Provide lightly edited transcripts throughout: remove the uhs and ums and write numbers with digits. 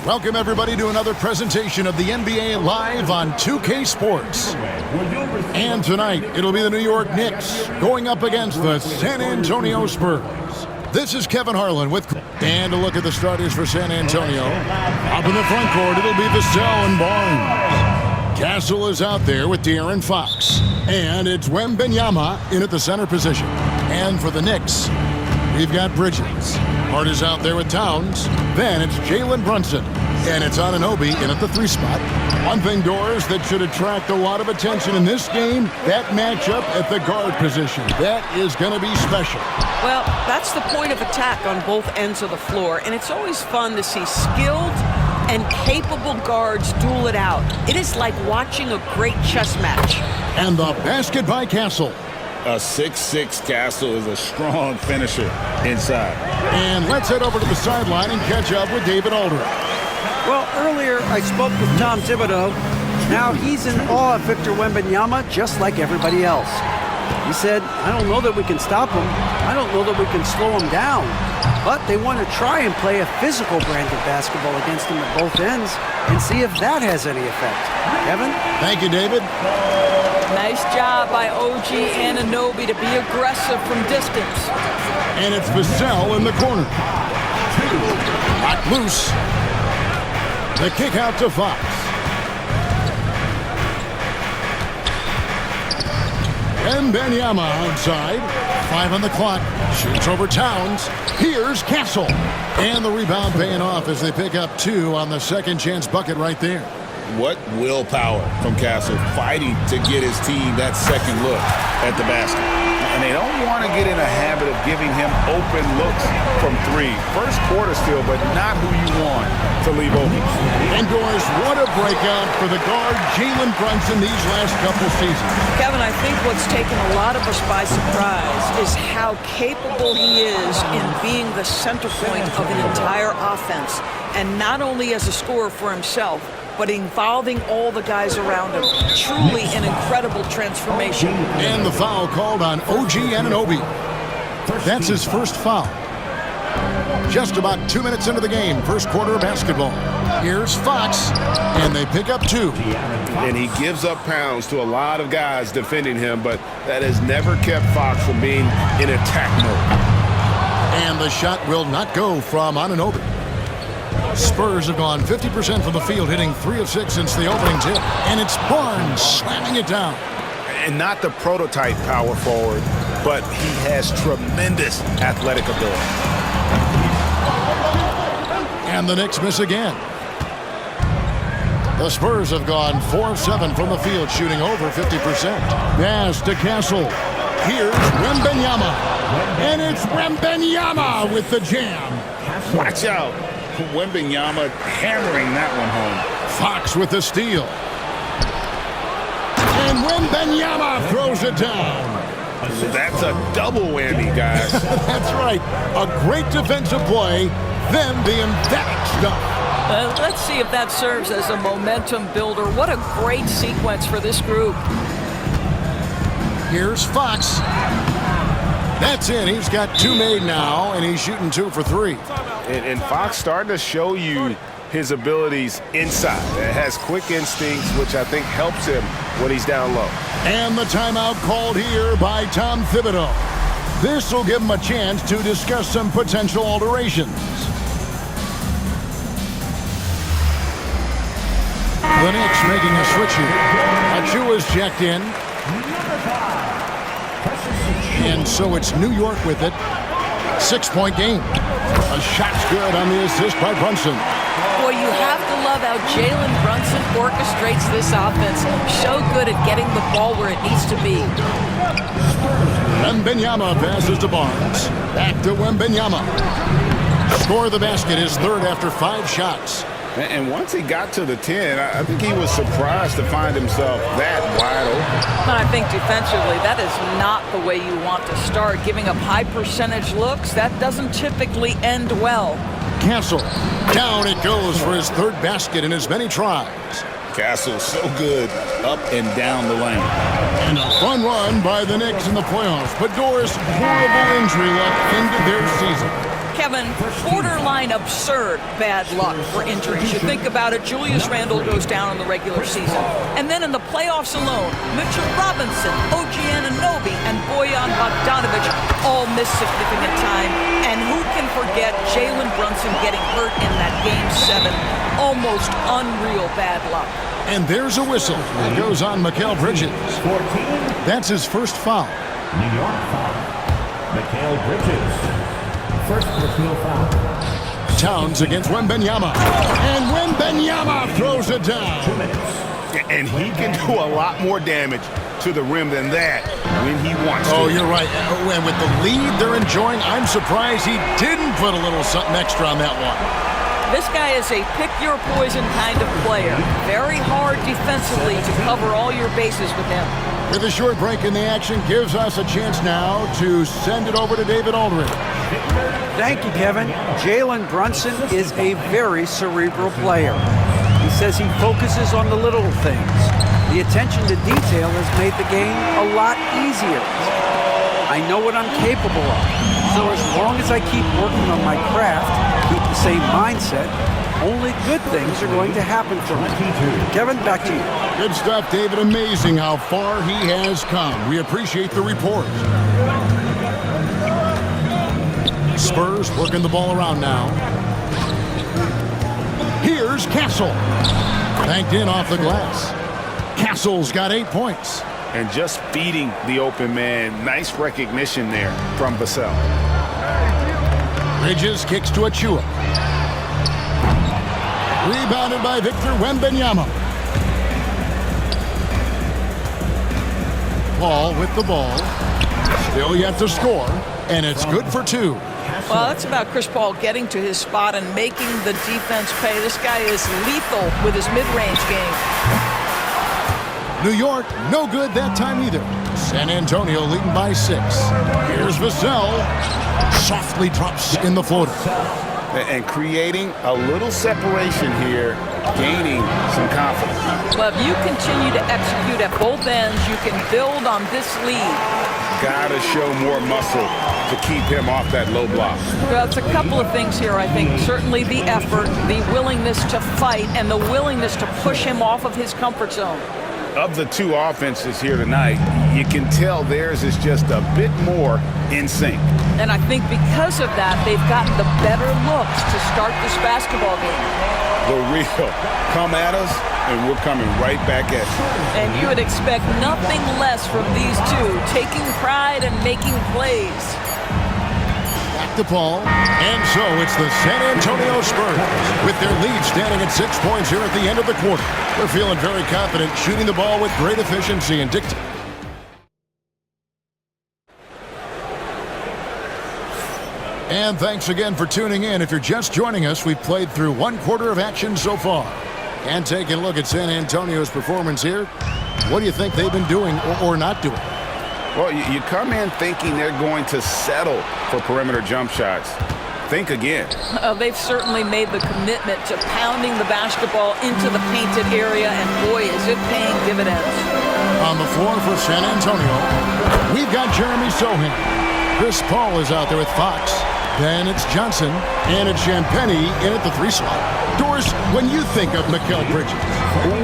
Welcome, everybody, to another presentation of the NBA live on 2K Sports. And tonight, it'll be the New York Knicks going up against the San Antonio Spurs. This is Kevin Harlan with... And a look at the starters for San Antonio. Up in the front court, it'll be Vassell and Barnes. Castle is out there with De'Aaron Fox. And it's Wembanyama in at the center position. And for the Knicks, we've got Bridges. Hart is out there with Towns. Then it's Jalen Brunson. And it's Anunoby in at the 3 spot. One thing, Doris, that should attract a lot of attention in this game, that matchup at the guard position. That is going to be special. Well, that's the point of attack on both ends of the floor. And it's always fun to see skilled and capable guards duel it out. It is like watching a great chess match. And the basket by Castle. A 6'6" Castle is a strong finisher inside. And let's head over to the sideline and catch up with David Aldridge. Well, earlier I spoke with Tom Thibodeau. Now he's in awe of Victor Wembanyama just like everybody else. He said, I don't know that we can stop him. I don't know that we can slow him down. But they want to try and play a physical brand of basketball against him at both ends and see if that has any effect. Kevin? Thank you, David. Nice job by OG Anunoby to be aggressive from distance. And it's Vassell in the corner. Back loose. The kick out to Fox. Wembanyama outside. 5 on the clock. Shoots over Towns. Here's Castle. And the rebound paying off as they pick up 2 on the second chance bucket right there. What willpower from Castle, fighting to get his team that second look at the basket. And they don't want to get in a habit of giving him open looks from 3. First quarter still, but not who you want to leave open. And Doris, what a breakout for the guard Jalen Brunson these last couple seasons. Kevin, I think what's taken a lot of us by surprise is how capable he is in being the center point of an entire offense. And not only as a scorer for himself, but involving all the guys around him. Truly an incredible transformation. And the foul called on OG Anunoby. That's his first foul. Just about 2 minutes into the game, first quarter of basketball. Here's Fox, and they pick up 2. And he gives up pounds to a lot of guys defending him, but that has never kept Fox from being in attack mode. And the shot will not go from Anunoby. Spurs have gone 50% from the field, hitting 3 of 6 since the opening tip. And it's Barnes slamming it down. And not the prototype power forward, but he has tremendous athletic ability. And the Knicks miss again. The Spurs have gone 4 of 7 from the field, shooting over 50%. Pass to Castle. Here's Wembanyama. And it's Wembanyama with the jam. Watch out. Wembanyama hammering that one home. Fox with the steal. And Wembanyama throws it down. That's a double whammy, guys. That's right. A great defensive play, then the emphatic stuff. Let's see if that serves as a momentum builder. What a great sequence for this group. Here's Fox. That's it. He's got 2 made now, and he's shooting 2 for 3. And Fox starting to show you his abilities inside. It has quick instincts, which I think helps him when he's down low. And the timeout called here by Tom Thibodeau. This will give him a chance to discuss some potential alterations. The Knicks making a switch here. Achua's checked in. And so it's New York with it. 6-point game. A shot's good on the assist by Brunson. Boy, you have to love how Jalen Brunson orchestrates this offense. So good at getting the ball where it needs to be. Wembanyama passes to Barnes. Back to Wembanyama. Score the basket, his 3rd after 5 shots. And once he got to the 10, I think he was surprised to find himself that wide open. I think defensively, that is not the way you want to start. Giving up high percentage looks, that doesn't typically end well. Castle. Down it goes for his 3rd basket in as many tries. Castle so good up and down the lane. And a fun run by the Knicks in the playoffs. But Doris, horrible injury luck ended their season. Kevin, borderline absurd bad luck for injuries. You think about it, Julius Randle goes down in the regular season. And then in the playoffs alone, Mitchell Robinson, OG Anunoby, and Bojan Bogdanovic all miss significant time. And who can forget Jalen Brunson getting hurt in that Game 7? Almost unreal bad luck. And there's a whistle. It goes on Mikal Bridges. 14. That's his first foul. New York foul. Mikal Bridges. First personal foul. Towns against Wembanyama. And Wembanyama throws it down. 2 minutes. And he can do a lot more damage to the rim than that when he wants to. Oh, you're right. And with the lead they're enjoying, I'm surprised he didn't put a little something extra on that one. This guy is a pick-your-poison kind of player. Very hard defensively to cover all your bases with him. With a short break in the action, gives us a chance now to send it over to David Aldridge. Thank you, Kevin. Jalen Brunson is a very cerebral player. He says he focuses on the little things. The attention to detail has made the game a lot easier. I know what I'm capable of. So as long as I keep working on my craft, keep the same mindset, only good things are going to happen for me. Kevin, back to you. Good stuff, David. Amazing how far he has come. We appreciate the report. Spurs working the ball around now. Here's Castle. Banked in off the glass. Castle's got 8 points. And just feeding the open man. Nice recognition there from Vassell. Bridges kicks to Achua. Rebounded by Victor Wembanyama. Paul with the ball. Still yet to score, and it's good for 2. Well, that's about Chris Paul getting to his spot and making the defense pay. This guy is lethal with his mid-range game. New York, no good that time either. San Antonio leading by 6. Here's Vassell. Softly drops in the floater. And creating a little separation here, gaining some confidence. Well, if you continue to execute at both ends, you can build on this lead. Gotta show more muscle to keep him off that low block. Well, it's a couple of things here, I think. Certainly the effort, the willingness to fight, and the willingness to push him off of his comfort zone. Of the 2 offenses here tonight, you can tell theirs is just a bit more in sync. And I think because of that, they've gotten the better looks to start this basketball game. The real come at us, and we're coming right back at you. And you would expect nothing less from these 2, taking pride and making plays. Back to Paul. And so it's the San Antonio Spurs with their lead standing at 6 points here at the end of the quarter. They're feeling very confident, shooting the ball with great efficiency and dictate. And thanks again for tuning in. If you're just joining us, we've played through 1 quarter of action so far. And taking a look at San Antonio's performance here, what do you think they've been doing or not doing? Well, you come in thinking they're going to settle for perimeter jump shots. Think again. They've certainly made the commitment to pounding the basketball into the painted area, and boy, is it paying dividends. On the floor for San Antonio, we've got Jeremy Sohan. Chris Paul is out there with Fox. Then it's Johnson, and it's Champagnie in at the 3 slot. Doris, when you think of Mikal Bridges,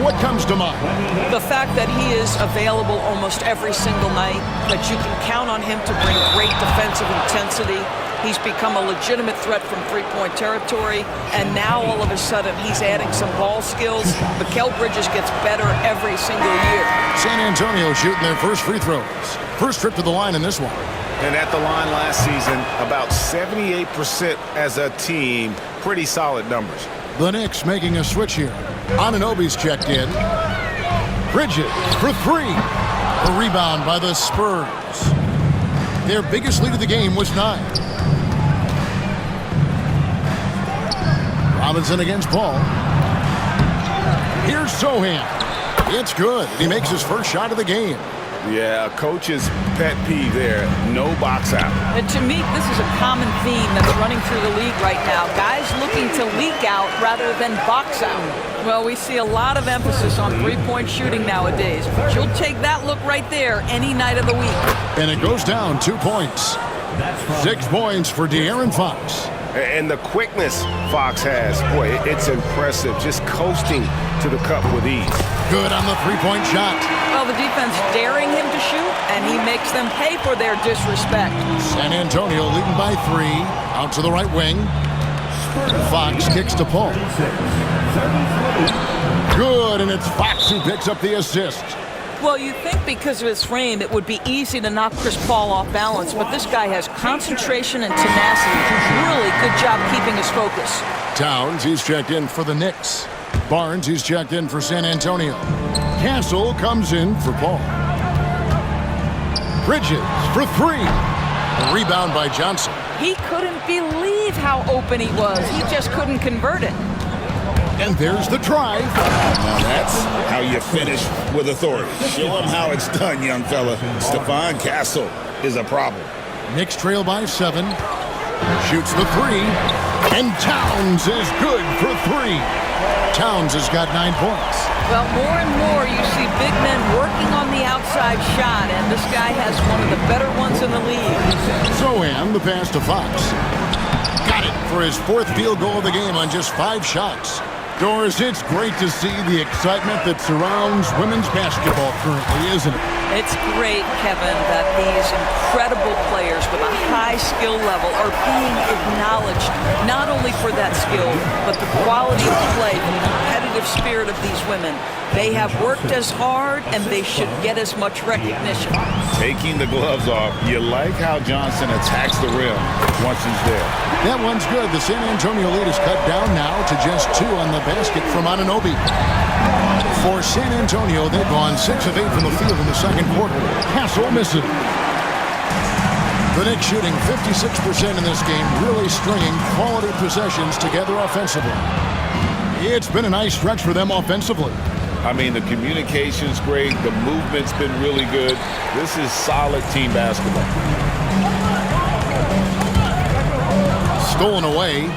what comes to mind? The fact that he is available almost every single night, that you can count on him to bring great defensive intensity. He's become a legitimate threat from 3-point territory, and now all of a sudden he's adding some ball skills. Mikal Bridges gets better every single year. San Antonio shooting their first free throws. First trip to the line in this one. And at the line last season, about 78% as a team. Pretty solid numbers. The Knicks making a switch here. Anunoby's checked in. Bridges for 3. A rebound by the Spurs. Their biggest lead of the game was 9. Robinson against Paul. Here's Sohan. It's good. He makes his first shot of the game. Yeah, coach's pet peeve there. No box out. And to me, this is a common theme that's running through the league right now. Guys looking to leak out rather than box out. Well, we see a lot of emphasis on 3-point shooting nowadays. But you'll take that look right there any night of the week. And it goes down 2 points. 6 points for De'Aaron Fox. And the quickness Fox has, boy, it's impressive. Just coasting to the cup with ease. Good on the three-point shot. Well, the defense daring him to shoot, and he makes them pay for their disrespect. San Antonio leading by 3. Out to the right wing. Fox kicks to Paul. Good, and it's Fox who picks up the assist. Well, you'd think because of his frame, it would be easy to knock Chris Paul off balance, but this guy has concentration and tenacity. Really good job keeping his focus. Towns, he's checked in for the Knicks. Barnes, he's checked in for San Antonio. Castle comes in for Paul. Bridges for 3. A rebound by Johnson. He couldn't believe how open he was. He just couldn't convert it. And there's the drive. Now that's how you finish with authority. Show him how it's done, young fella. Stephon Castle is a problem. Knicks trail by 7. Shoots the 3. And Towns is good for 3. Towns has got 9 points. Well, more and more you see big men working on the outside shot, and this guy has one of the better ones in the league. Sohan, the pass to Fox. Got it for his 4th field goal of the game on just 5 shots. Doris, it's great to see the excitement that surrounds women's basketball currently, isn't it? It's great, Kevin, that these incredible players with a high skill level are being acknowledged, not only for that skill, but the quality of play, the competitive spirit of these women. They have worked as hard, and they should get as much recognition. Taking the gloves off, you like how Johnson attacks the rim once he's there. That one's good. The San Antonio lead is cut down now to just 2 on the basket from Anunoby. For San Antonio, they've gone 6 of 8 from the field in the second quarter. Castle misses. The Knicks shooting 56% in this game, really stringing quality possessions together offensively. It's been a nice stretch for them offensively. I mean, the communication's great. The movement's been really good. This is solid team basketball. Stolen away.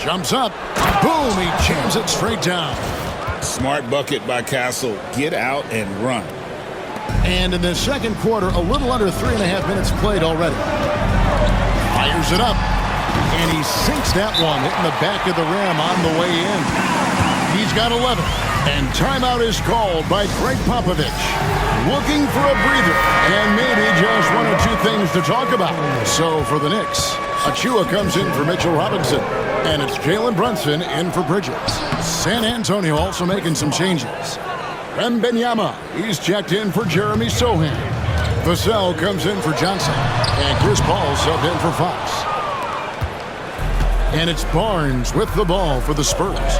Jumps up. Boom, he jams it straight down. Smart bucket by Castle. Get out and run. And in the second quarter, a little under 3.5 minutes played already. Fires it up. And he sinks that one, hitting the back of the rim on the way in. He's got 11. And timeout is called by Greg Popovich. Looking for a breather. And maybe just 1 or 2 things to talk about. So for the Knicks, Achua comes in for Mitchell Robinson. And it's Jalen Brunson in for Bridges. San Antonio also making some changes. Wembanyama, he's checked in for Jeremy Sohan. Vassell comes in for Johnson. And Chris Paul subbed in for Fox. And it's Barnes with the ball for the Spurs.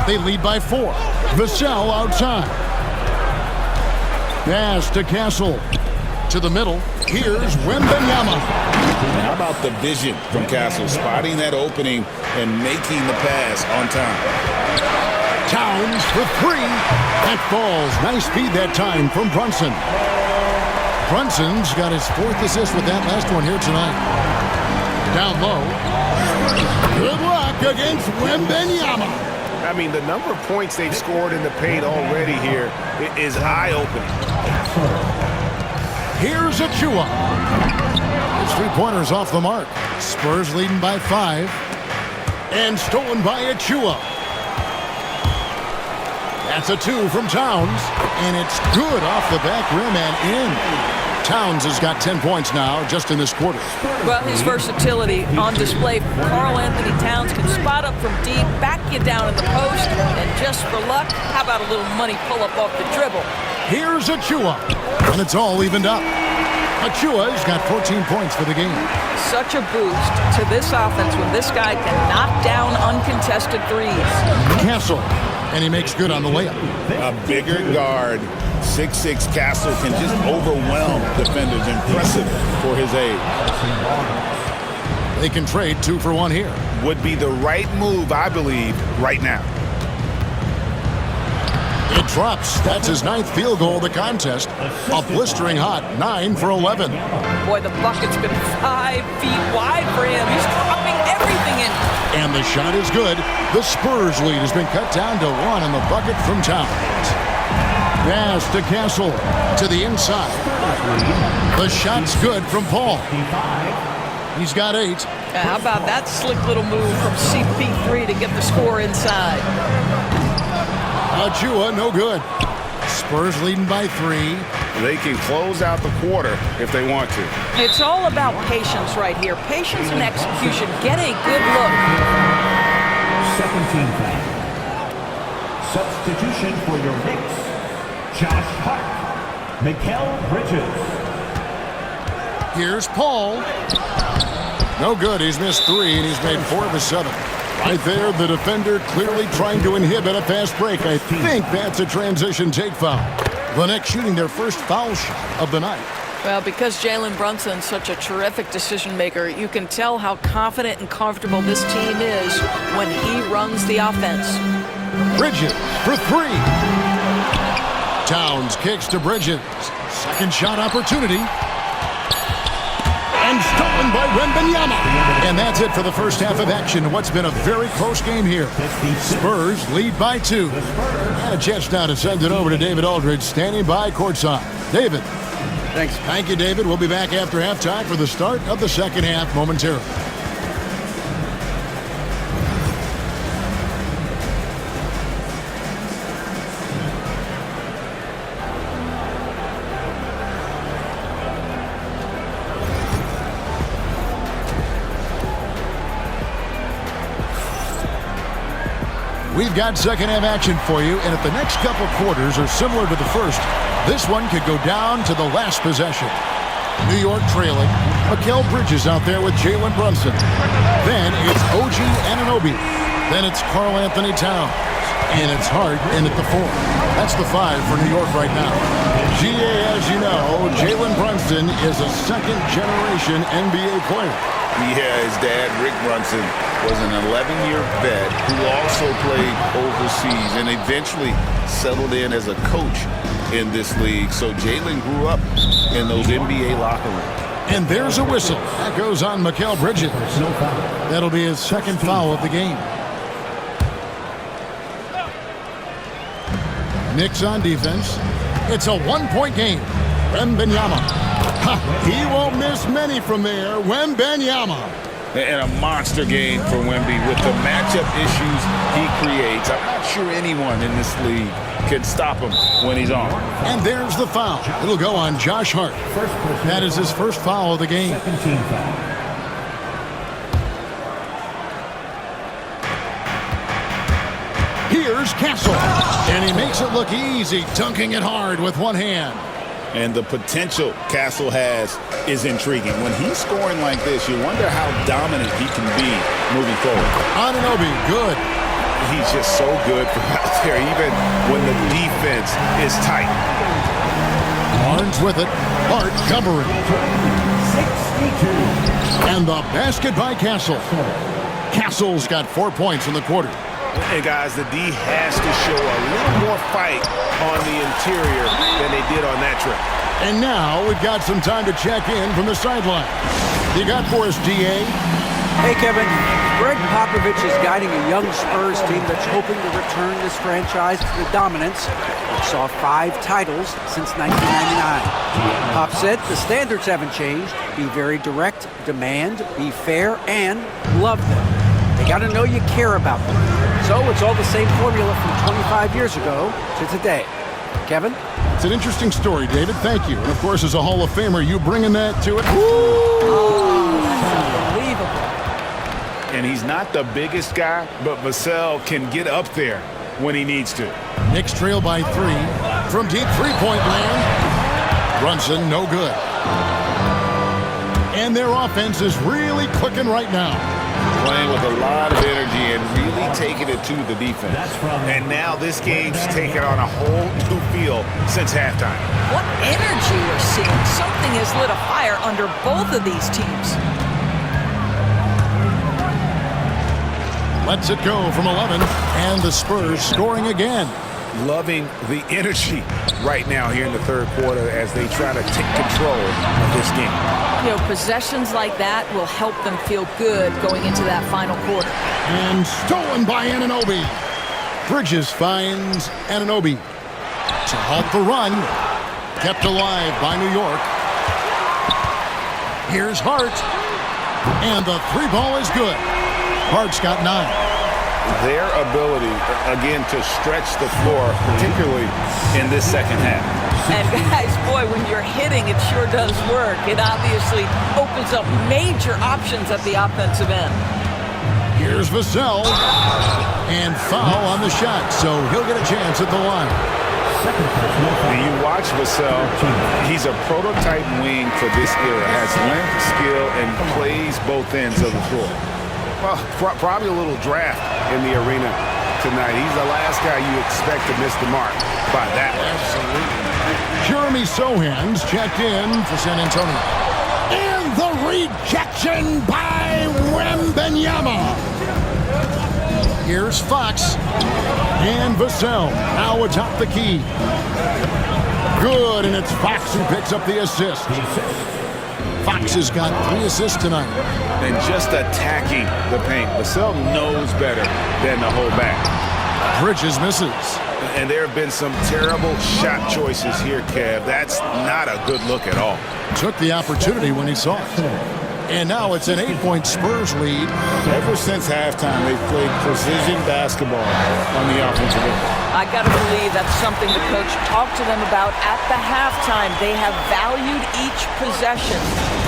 They lead by 4. Vassell outside. Pass to Castle. To the middle. Here's Wembanyama. How about the vision from Castle, spotting that opening and making the pass on time. Towns for 3. That falls. Nice feed that time from Brunson. Brunson's got his 4th assist with that last one here tonight. Down low. Good luck against Wembanyama. I mean, the number of points they've scored in the paint already here is eye-opening. Here's Achua. His 3-pointers off the mark. Spurs leading by 5. And stolen by Achua. That's a 2 from Towns. And it's good off the back rim and in. Towns has got 10 points now just in this quarter. Well, his versatility on display. Karl Anthony Towns can spot up from deep, back you down in the post, and just for luck, how about a little money pull-up off the dribble? Here's Achua, and it's all evened up. Achua's got 14 points for the game. Such a boost to this offense when this guy can knock down uncontested threes. Castle, and he makes good on the layup. A bigger guard, 6'6" Castle, can just overwhelm defenders. Impressive for his age. They can trade 2 for 1 here. Would be the right move, I believe, right now. It drops. That's his 9th field goal of the contest. A blistering hot 9 for 11. Boy, the bucket's been 5 feet wide for him. He's dropping everything in. And the shot is good. The Spurs lead has been cut down to 1 on the bucket from Towns. Pass to Castle to the inside. The shot's good from Paul. He's got 8. How about that slick little move from CP3 to get the score inside? Achua, no good. Spurs leading by 3. They can close out the quarter if they want to. It's all about patience right here. Patience and execution. Get a good look. Second team foul. Substitution for your Knicks. Josh Hart. Mikal Bridges. Here's Paul. No good. He's missed 3, and he's made 4 of his 7. Right there, the defender clearly trying to inhibit a fast break. I think that's a transition take foul. The Knicks shooting their first foul shot of the night. Well, because Jalen Brunson's such a terrific decision maker, you can tell how confident and comfortable this team is when he runs the offense. Bridges for 3. Towns kicks to Bridges. Second shot opportunity. And stolen by Wembanyama. And that's it for the first half of action. What's been a very close game here. Spurs lead by 2. And a chance now to send it over to David Aldridge, standing by courtside. David. Thanks. Thank you, David. We'll be back after halftime for the start of the second half momentarily. We've got second half action for you, and if the next couple quarters are similar to the first, this one could go down to the last possession. New York trailing. Mikal Bridges out there with Jalen Brunson. Then it's OG Anunoby. Then it's Karl Anthony Towns. And it's Hart in at the 4. That's the 5 for New York right now. GA, as you know, Jalen Brunson is a second-generation NBA player. Yeah, his dad, Rick Brunson, was an 11-year vet who also played overseas and eventually settled in as a coach in this league. So Jalen grew up in those NBA locker rooms. And there's a whistle. That goes on Mikal Bridges. That'll be his second foul of the game. Knicks on defense. It's a one-point game. Wembanyama. He won't miss many from there. Wembanyama. And a monster game for Wemby with the matchup issues he creates. I'm not sure anyone in this league can stop him when he's on. And there's the foul. It'll go on Josh Hart. That is his first foul of the game. Second team foul. Here's Castle. And he makes it look easy, dunking it hard with one hand. And the potential Castle has is intriguing. When he's scoring like this, you wonder how dominant he can be moving forward. Anunoby, good. He's just so good from out there, even when the defense is tight. Barnes with it. Hart covering. 62. And the basket by Castle. Castle's got 4 points in the quarter. And guys, the D has to show a little more fight on the interior than they did on that trip. And now we've got some time to check in from the sideline. You got for us, DA? Hey, Kevin. Greg Popovich is guiding a young Spurs team that's hoping to return this franchise to the dominance which saw 5 titles since 1999. Pop said the standards haven't changed. Be very direct, demand, be fair, and love them. They got to know you care about them. So it's all the same formula from 25 years ago to today. Kevin? It's an interesting story, David. Thank you. And, of course, as a Hall of Famer, you bringing that to it. Oh, that's unbelievable. And he's not the biggest guy, but Vassell can get up there when he needs to. Knicks trail by 3 from deep three-point land. Brunson, no good. And their offense is really clicking right now. Playing with a lot of energy and really taking it to the defense. And now this game's taken on a whole new feel since halftime. What energy we're seeing. Something has lit a fire under both of these teams. Lets it go from 11, and the Spurs scoring again. Loving the energy right now here in the third quarter as they try to take control of this game. You know, possessions like that will help them feel good going into that final quarter. And stolen by Anunoby. Bridges finds Anunoby to halt the run. Kept alive by New York. Here's Hart. And the three ball is good. Hart's got 9. Their ability, again, to stretch the floor, particularly in this second half. And guys, boy, when you're hitting, it sure does work. It obviously opens up major options at the offensive end. Here's Vassell. And foul on the shot, so he'll get a chance at the line. When you watch Vassell, he's a prototype wing for this era. Has length, skill, and plays both ends of the floor. Well, probably a little draft in the arena tonight. He's the last guy you expect to miss the mark by that much. Absolutely. Jeremy Sohan's checked in for San Antonio. And the rejection by Wembanyama. Here's Fox. And Vassell now atop the key. Good, and it's Fox who picks up the assist. Fox has got 3 assists tonight. And just attacking the paint. Vassell knows better than to hold back. Bridges misses. And there have been some terrible shot choices here, Kev. That's not a good look at all. Took the opportunity when he saw it. And now it's an 8-point Spurs lead. Ever since halftime, they've played precision basketball on the offensive end. I got to believe that's something the coach talked to them about at the halftime. They have valued each possession.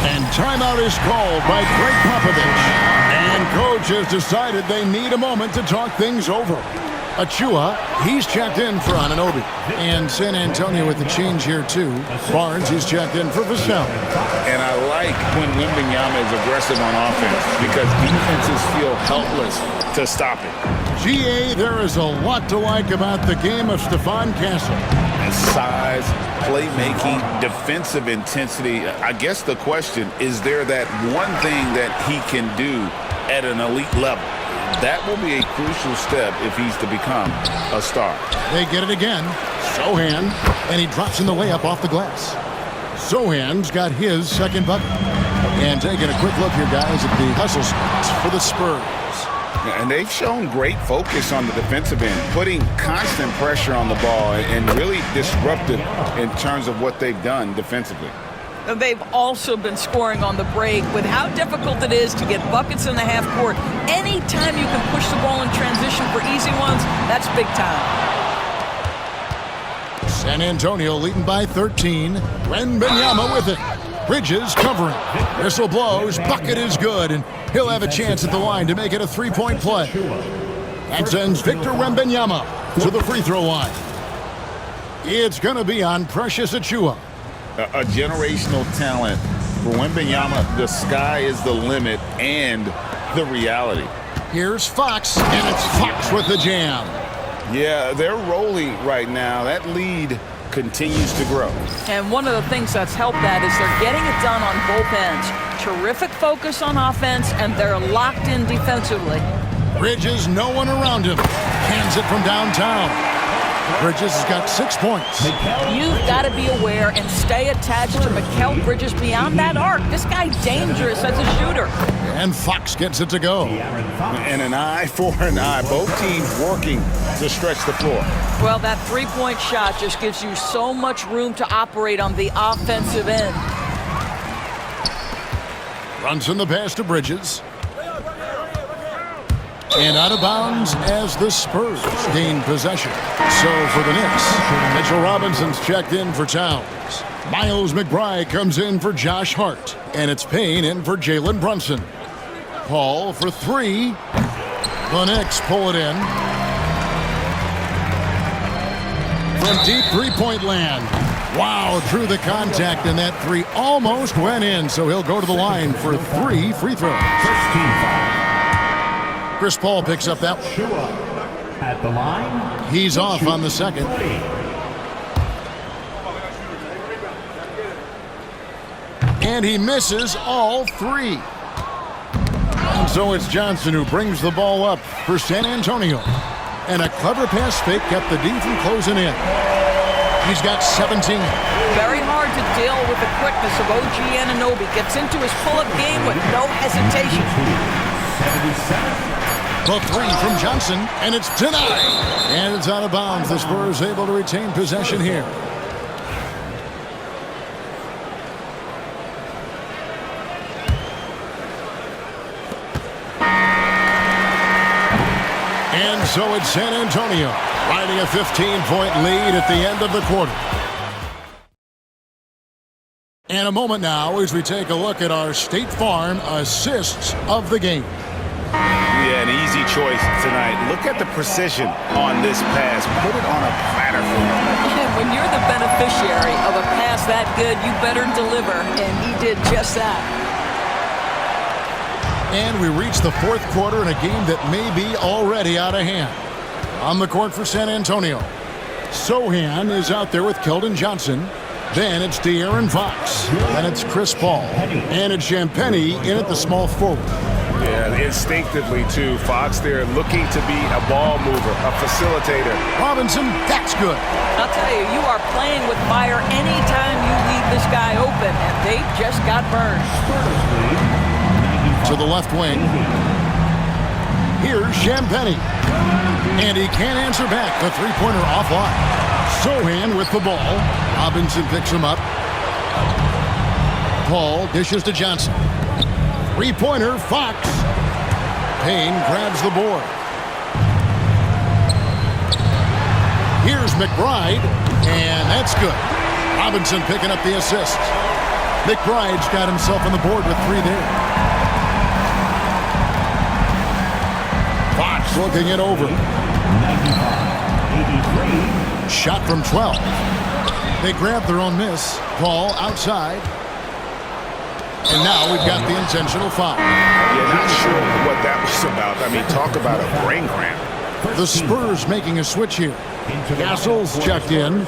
And timeout is called by Greg Popovich. And coach has decided they need a moment to talk things over. Achua, he's checked in for Anunoby. And San Antonio with the change here, too. Barnes, he's checked in for Vassell. And I like when Wembanyama is aggressive on offense because defenses feel helpless to stop it. GA, there is a lot to like about the game of Stephon Castle. And size, playmaking, defensive intensity. I guess the question, is there that one thing that he can do at an elite level? That will be a crucial step if he's to become a star. They get it again. Sohan, and he drops in the layup off the glass. Sohan's got his second bucket. And taking a quick look here, guys, at the hustle spots for the Spurs. And they've shown great focus on the defensive end, putting constant pressure on the ball and really disruptive in terms of what they've done defensively. They've also been scoring on the break. With how difficult it is to get buckets in the half court, anytime you can push the ball in transition for easy ones, that's big time. San Antonio leading by 13. Wembanyama with it. Bridges covering. Whistle blows. Bucket is good, and he'll have a chance at the line to make it a 3-point play. That sends Victor Wembanyama to the free throw line. It's going to be on Precious Achua. A generational talent. For Wembanyama, the sky is the limit and the reality. Here's Fox, and it's Fox with the jam. Yeah, they're rolling right now. That lead continues to grow. And one of the things that's helped that is they're getting it done on both ends. Terrific focus on offense, and they're locked in defensively. Bridges, no one around him. Hands it from downtown. Bridges has got 6 points. You've got to be aware and stay attached to Mikal Bridges beyond that arc. This guy's dangerous as a shooter. And Fox gets it to go. And an eye for an eye. Both teams working to stretch the floor. Well, that three-point shot just gives you so much room to operate on the offensive end. Brunson the pass to Bridges. And out of bounds as the Spurs gain possession. So for the Knicks, Mitchell Robinson's checked in for Towns. Miles McBride comes in for Josh Hart. And it's Payne in for Jalen Brunson. Paul for 3. The Knicks pull it in. From deep three-point land. Wow, drew the contact, and that 3 almost went in. So he'll go to the line for 3 free throws. Chris Paul picks up that one. At the line. He's off on the second. And he misses all 3. And so it's Johnson who brings the ball up for San Antonio. And a clever pass fake kept the D from closing in. He's got 17. Very hard to deal with the quickness of OG Anunoby. Gets into his pull-up game with no hesitation. 77. The 3 from Johnson, and it's denied. And it's out of bounds. The Spurs able to retain possession here. And so it's San Antonio riding a 15-point lead at the end of the quarter. And a moment now as we take a look at our State Farm assists of the game. Yeah, an easy choice tonight. Look at the precision on this pass. Put it on a platter for him. And when you're the beneficiary of a pass that good, you better deliver, and he did just that. And we reach the fourth quarter in a game that may be already out of hand. On the court for San Antonio, Sohan is out there with Keldon Johnson. Then it's De'Aaron Fox. Then it's Chris Paul. And it's Champagnie in at the small forward. Yeah, instinctively, too. Fox there looking to be a ball mover, a facilitator. Robinson, that's good. I'll tell you, you are playing with fire anytime you leave this guy open, and they just got burned. To the left wing. Here's Champagnie. And he can't answer back. The three-pointer offline. Sohan with the ball. Robinson picks him up. Paul dishes to Johnson. Three-pointer, Fox. Payne grabs the board. Here's McBride, and that's good. Robinson picking up the assist. McBride's got himself on the board with three there. Fox looking it over. 95-83. Shot from 12. They grab their own miss. Paul outside. And now we've got the intentional foul. Yeah, not sure what that was about. I mean, talk about a brain cramp. The Spurs making a switch here. Castle's checked in.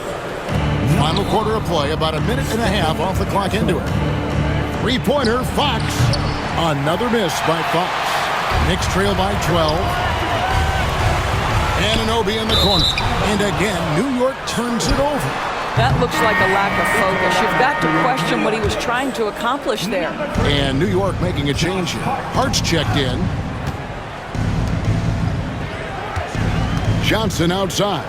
Final quarter of play, about a minute and a half off the clock into it. Three-pointer, Fox. Another miss by Fox. Knicks trail by 12. Anunoby in the corner. And again, New York turns it over. That looks like a lack of focus. You've got to question what he was trying to accomplish there. And New York making a change here. Hart's checked in. Johnson outside.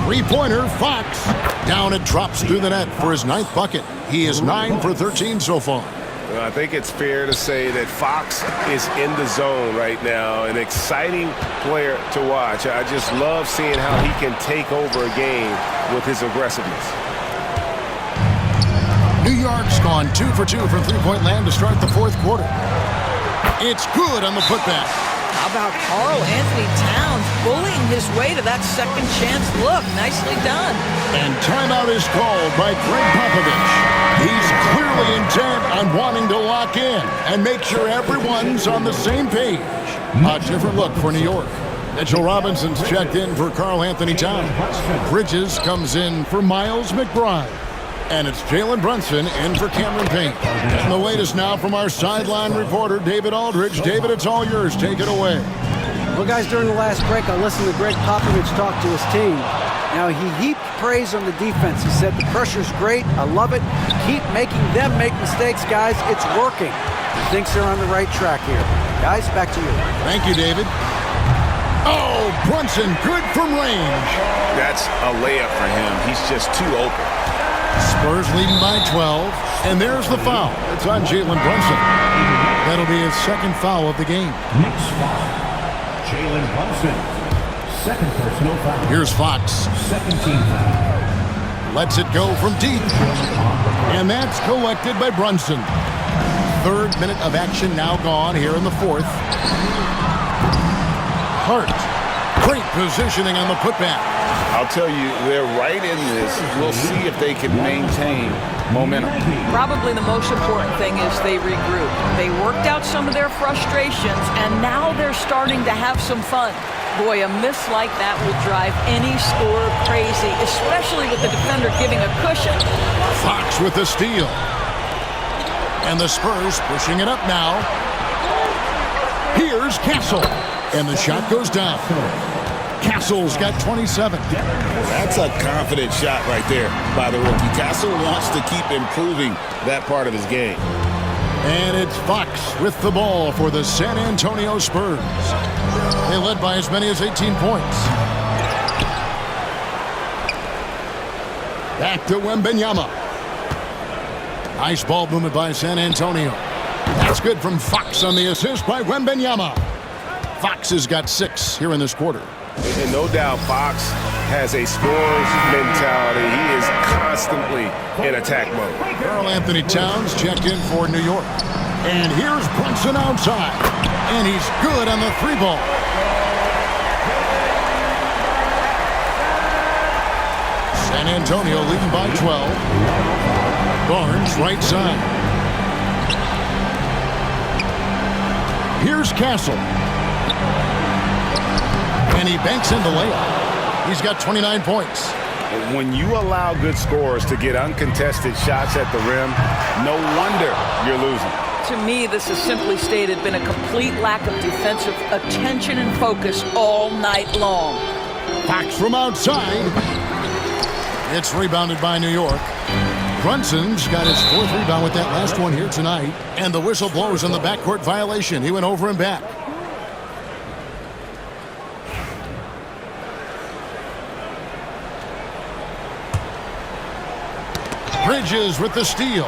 Three-pointer, Fox. Down it drops through the net for his ninth bucket. He is 9 for 13 so far. Well, I think it's fair to say that Fox is in the zone right now. An exciting player to watch. I just love seeing how he can take over a game with his aggressiveness. New York's gone 2 for 2 from three-point land to start the fourth quarter. It's good on the putback. How about Karl Anthony Towns bullying his way to that second chance look? Nicely done. And timeout is called by Greg Popovich. He's clearly intent on wanting to lock in and make sure everyone's on the same page. A different look for New York. Mitchell Robinson's checked in for Karl Anthony Towns. Bridges comes in for Miles McBride. And it's Jalen Brunson in for Cameron Payne. And the latest now from our sideline reporter, David Aldridge. David, it's all yours. Take it away. Well, guys, during the last break, I listened to Greg Popovich talk to his team. Now, he heaped praise on the defense. He said, the pressure's great. I love it. Keep making them make mistakes, guys. It's working. He thinks they're on the right track here. Guys, back to you. Thank you, David. Oh, Brunson, good from range. That's a layup for him. He's just too open. Spurs leading by 12, and there's the foul. It's on Jalen Brunson. That'll be his second foul of the game. Next foul. Jalen Brunson. Second personal foul. Here's Fox. Second team foul. Lets it go from deep. And that's collected by Brunson. Third minute of action now gone here in the fourth. Hart. Great positioning on the putback. I'll tell you, they're right in this. We'll see if they can maintain momentum. Probably the most important thing is they regroup. They worked out some of their frustrations, and now they're starting to have some fun. Boy, a miss like that will drive any scorer crazy, especially with the defender giving a cushion. Fox with the steal. And the Spurs pushing it up now. Here's Castle. And the shot goes down. Castle's got 27. That's a confident shot right there by the rookie. Castle wants to keep improving that part of his game. And it's Fox with the ball for the San Antonio Spurs. They led by as many as 18 points. Back to Wembanyama. Nice ball movement by San Antonio. That's good from Fox on the assist by Wembanyama. Fox has got 6 here in this quarter. And no doubt Fox has a scorer's mentality. He is constantly in attack mode. Karl Anthony Towns checked in for New York. And here's Brunson outside. And he's good on the 3-ball. San Antonio leading by 12. Barnes right side. Here's Castle. And he banks in the layup. He's got 29 points. When you allow good scorers to get uncontested shots at the rim, no wonder you're losing. To me, this has simply stated been a complete lack of defensive attention and focus all night long. Fox from outside. It's rebounded by New York. Brunson's got his 4th rebound with that last one here tonight. And the whistle blows on the backcourt violation. He went over and back. Bridges with the steal.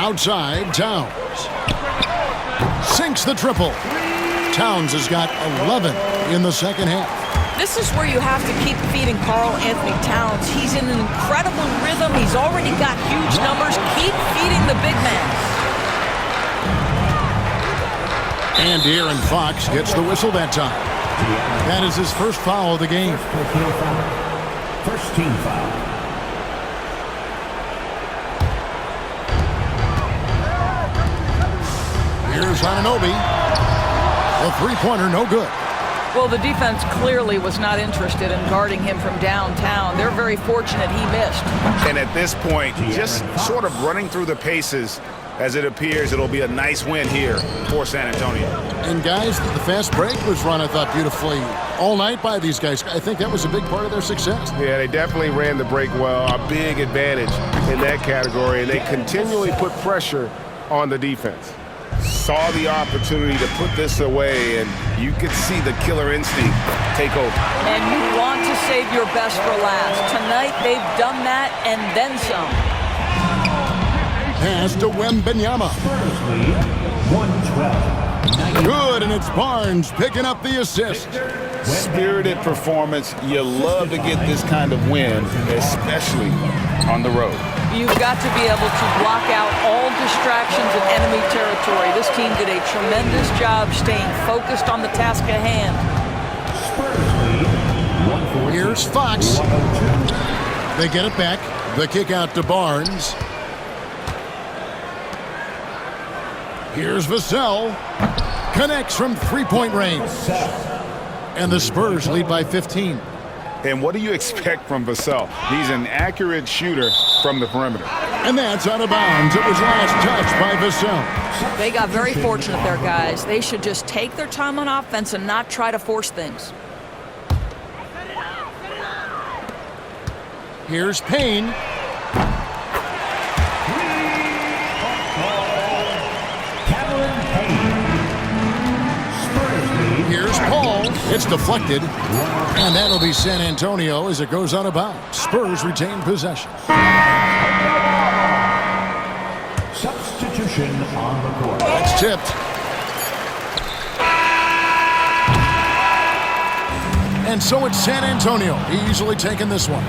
Outside, Towns. Sinks the triple. Towns has got 11 in the second half. This is where you have to keep feeding Karl Anthony Towns. He's in an incredible rhythm. He's already got huge numbers. Keep feeding the big man. And De'Aaron Fox gets the whistle that time. That is his first foul of the game. First team foul. Here's Anunoby. The 3-pointer, no good. Well, the defense clearly was not interested in guarding him from downtown. They're very fortunate he missed. And at this point, just sort of running through the paces, as it appears it'll be a nice win here for San Antonio. And guys, the fast break was run, I thought, beautifully all night by these guys. I think that was a big part of their success. Yeah, they definitely ran the break well. A big advantage in that category, and they continually put pressure on the defense. Saw the opportunity to put this away, and you could see the killer instinct take over. And you want to save your best for last. Tonight, they've done that and then some. Pass to Wembanyama. Spurs lead 112. Good, and it's Barnes picking up the assist. Spirited performance. You love to get this kind of win, especially on the road. You've got to be able to block out all distractions in enemy territory. This team did a tremendous job staying focused on the task at hand. Spurs lead 114. Here's Fox. 102. They get it back. The kick out to Barnes. Here's Vassell. Connects from 3-point range. And the Spurs lead by 15. And what do you expect from Vassell? He's an accurate shooter from the perimeter. And that's out of bounds. It was last touched by Vassell. They got very fortunate there, guys. They should just take their time on offense and not try to force things. Here's Payne. Here's Paul. It's deflected. And that'll be San Antonio as it goes out of bounds. Spurs retain possession. Substitution on the court. That's tipped. And so it's San Antonio easily taking this one.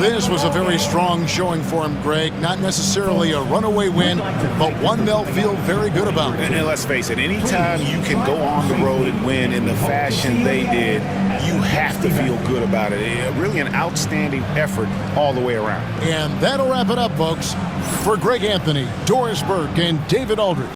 This was a very strong showing for him, Greg. Not necessarily a runaway win, but one they'll feel very good about. And let's face it, anytime you can go on the road and win in the fashion they did, you have to feel good about it. Really an outstanding effort all the way around. And that'll wrap it up, folks. For Greg Anthony, Doris Burke, and David Aldridge.